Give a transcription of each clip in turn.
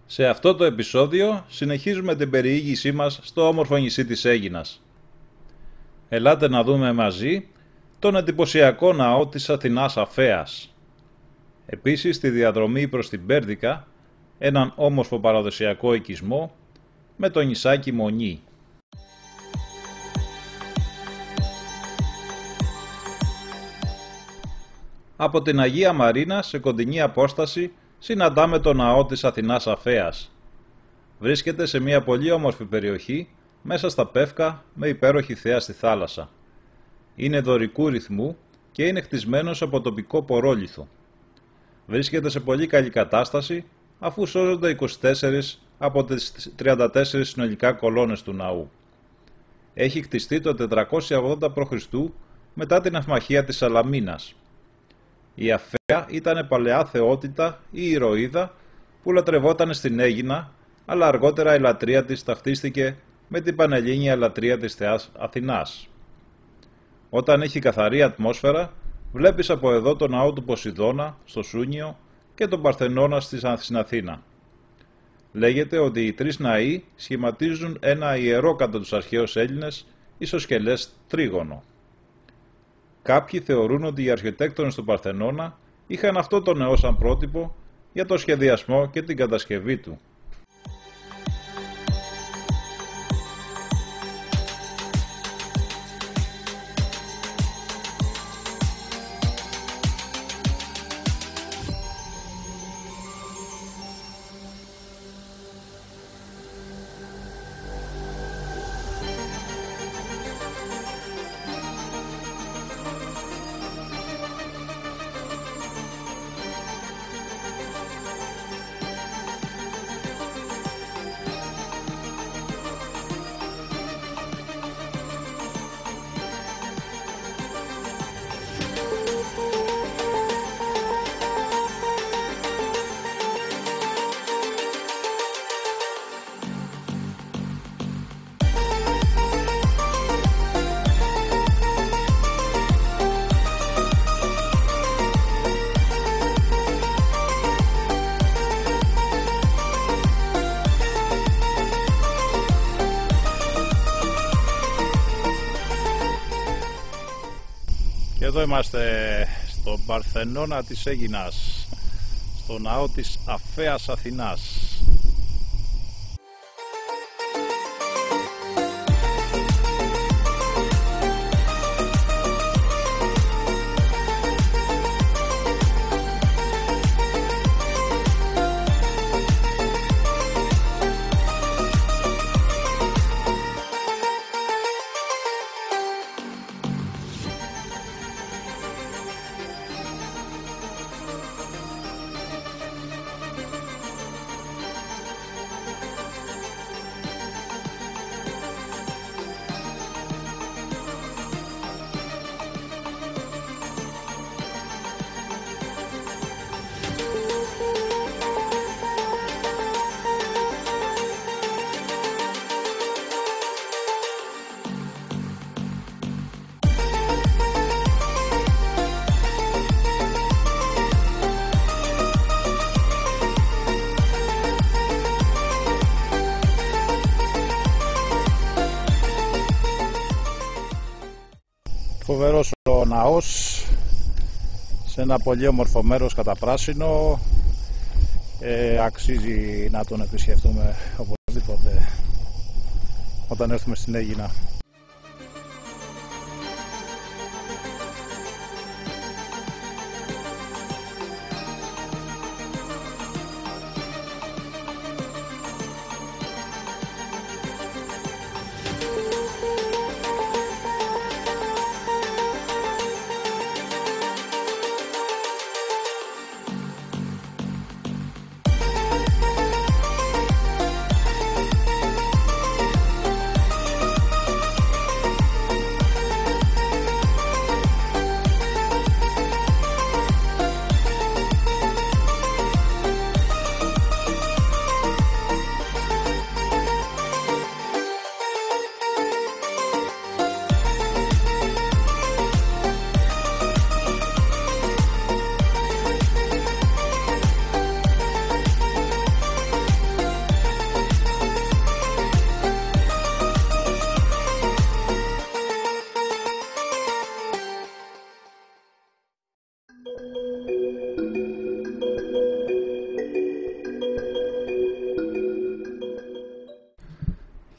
Σε αυτό το επεισόδιο συνεχίζουμε την περιήγησή μας στο όμορφο νησί της Αίγινας. Ελάτε να δούμε μαζί τον εντυπωσιακό ναό της Αθηνάς Αφέας. Επίσης τη διαδρομή προς την Πέρδικα, έναν όμορφο παραδοσιακό οικισμό με το νησάκι Μονή. Από την Αγία Μαρίνα σε κοντινή απόσταση συναντάμε το ναό της Αθηνάς Αφέας. Βρίσκεται σε μια πολύ όμορφη περιοχή μέσα στα Πεύκα με υπέροχη θέα στη θάλασσα. Είναι δωρικού ρυθμού και είναι χτισμένος από τοπικό πορόλιθο. Βρίσκεται σε πολύ καλή κατάσταση αφού σώζονται 24 από τις 34 συνολικά κολόνες του ναού. Έχει χτιστεί το 480 π.Χ. μετά την αυμαχία της Σαλαμίνας. Η Αφέα ήταν παλαιά θεότητα ή ηρωίδα που λατρευόταν στην Αίγινα, αλλά αργότερα η λατρεία της ταυτίστηκε με την πανελλήνια λατρεία της θεάς Αθηνάς. Όταν έχει καθαρή ατμόσφαιρα, βλέπεις από εδώ το ναό του Ποσειδώνα στο Σούνιο και τον Παρθενώνα στην Αθήνα. Λέγεται ότι οι τρεις ναοί σχηματίζουν ένα ιερό κατά τους αρχαίους Έλληνες ισοσκελές τρίγωνο. Κάποιοι θεωρούν ότι οι αρχιτέκτονες του Παρθενώνα είχαν αυτό το ναό σαν πρότυπο για το σχεδιασμό και την κατασκευή του. Και εδώ είμαστε στον Παρθενώνα της Αίγινας, στο ναό της Αφέας Αθηνάς. Φοβερός ο ναός, σε ένα πολύ όμορφο μέρος κατά πράσινο, αξίζει να τον επισκεφτούμε οπωσδήποτε όταν έρθουμε στην Αίγινα.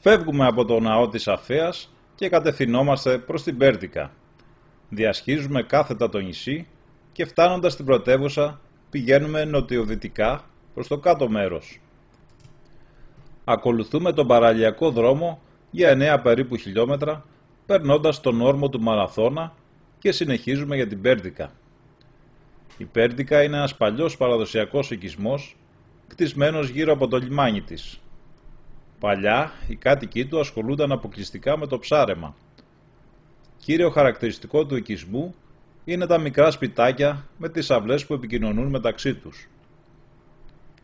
Φεύγουμε από το ναό της Αφέας και κατευθυνόμαστε προς την Πέρδικα. Διασχίζουμε κάθετα το νησί και φτάνοντας στην πρωτεύουσα πηγαίνουμε νοτιοδυτικά προς το κάτω μέρος. Ακολουθούμε τον παραλιακό δρόμο για 9 περίπου χιλιόμετρα, περνώντας τον όρμο του Μαραθώνα και συνεχίζουμε για την Πέρδικα. Η Πέρδικα είναι ένας παλιός παραδοσιακός οικισμός, κτισμένος γύρω από το λιμάνι της. Παλιά, οι κάτοικοι του ασχολούνταν αποκλειστικά με το ψάρεμα. Κύριο χαρακτηριστικό του οικισμού είναι τα μικρά σπιτάκια με τις αυλές που επικοινωνούν μεταξύ τους.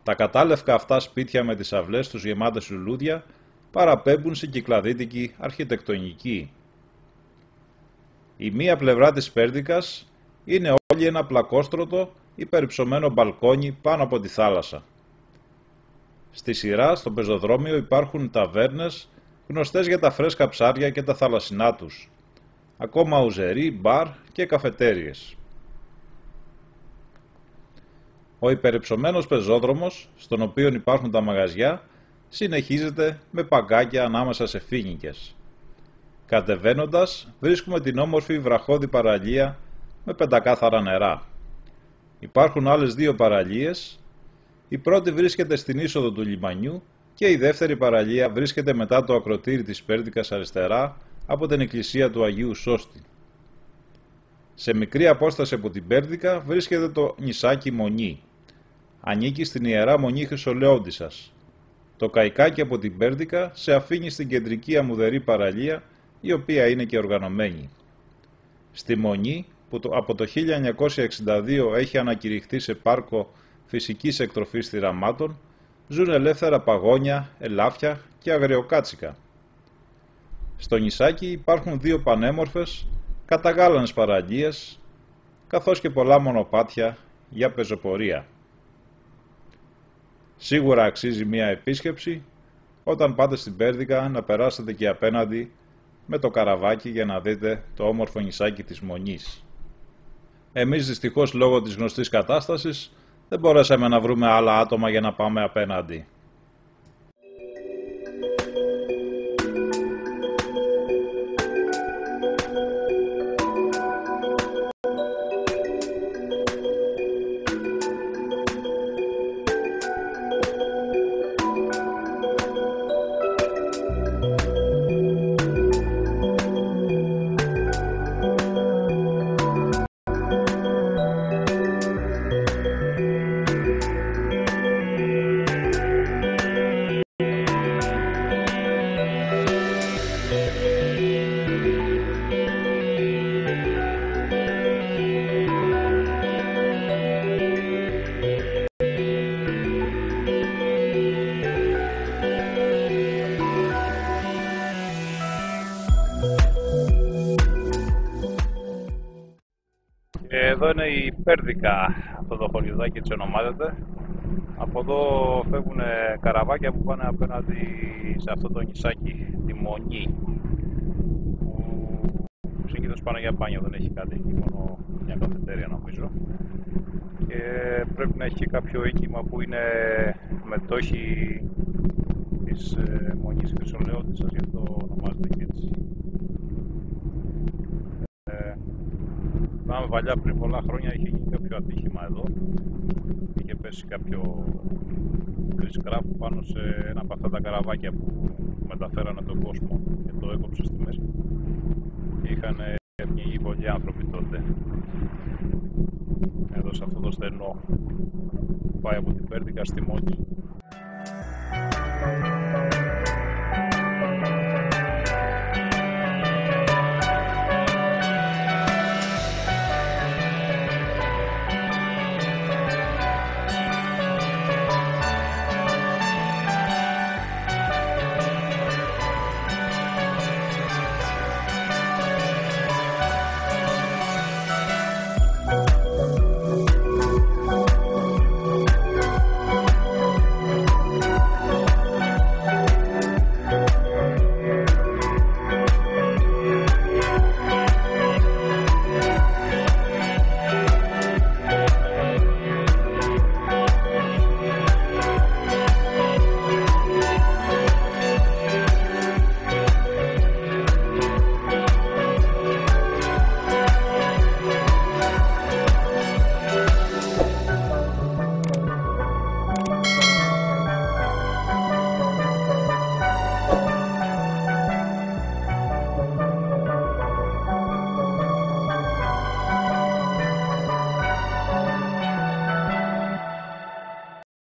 Τα κατάλευκα αυτά σπίτια με τις αυλές τους γεμάτες λουλούδια παραπέμπουν σε κυκλαδίτικη αρχιτεκτονική. Η μία πλευρά της Πέρδικας είναι όλη ένα πλακόστρωτο ή περιψωμένο μπαλκόνι πάνω από τη θάλασσα. Στη σειρά, στο πεζοδρόμιο υπάρχουν ταβέρνες γνωστές για τα φρέσκα ψάρια και τα θαλασσινά τους, ακόμα ουζερί, μπαρ και καφετέριες. Ο υπερυψωμένος πεζόδρομος, στον οποίο υπάρχουν τα μαγαζιά, συνεχίζεται με παγκάκια ανάμεσα σε φοίνικες. Κατεβαίνοντας, βρίσκουμε την όμορφη βραχώδη παραλία με πεντακάθαρα νερά. Υπάρχουν άλλες δύο παραλίες. Η πρώτη βρίσκεται στην είσοδο του λιμανιού και η δεύτερη παραλία βρίσκεται μετά το ακροτήρι της Πέρδικας αριστερά από την εκκλησία του Αγίου Σώστη. Σε μικρή απόσταση από την Πέρδικα βρίσκεται το νησάκι Μονή. Ανήκει στην Ιερά Μονή Χρυσολεόντισσας. Το καϊκάκι από την Πέρδικα σε αφήνει στην κεντρική αμμουδερή παραλία, η οποία είναι και οργανωμένη. Στη Μονή, που από το 1962 έχει ανακηρυχθεί σε πάρκο φυσικής εκτροφής θηραμάτων, ζουν ελεύθερα παγόνια, ελάφια και αγριοκάτσικα. Στο νησάκι υπάρχουν δύο πανέμορφες, καταγάλανες παραλίες, καθώς και πολλά μονοπάτια για πεζοπορία. Σίγουρα αξίζει μία επίσκεψη όταν πάτε στην Πέρδικα να περάσετε και απέναντι με το καραβάκι για να δείτε το όμορφο νησάκι της Μονής. Εμείς δυστυχώς λόγω της γνωστής κατάστασης δεν μπορέσαμε να βρούμε άλλα άτομα για να πάμε απέναντι. Εδώ είναι η Πέρδικα, αυτό το χωριουδάκι έτσι ονομάζεται. Από εδώ φεύγουν καραβάκια που πάνε απέναντι σε αυτό το νησάκι, τη Μονή. Που συνήθως πάνε για μπάνιο, δεν έχει κάτι εκεί, μόνο μια καφετέρια νομίζω. Και πρέπει να έχει και κάποιο οίκημα που είναι μετόχοι της Μονής Χρυσολεόντισσας, γι' αυτό ονομάζεται και έτσι. Πάμε παλιά, πριν πολλά χρόνια είχε γίνει κάποιο ατύχημα εδώ. Είχε πέσει κάποιο κρυσκράφ πάνω σε ένα από αυτά τα καραβάκια που μεταφέρανε τον κόσμο και το έκοψε στη μέση. Και είχαν πνιγεί πολλοί άνθρωποι τότε. Εδώ σε αυτό το στενό που πάει από την Πέρδικα στη Μονή.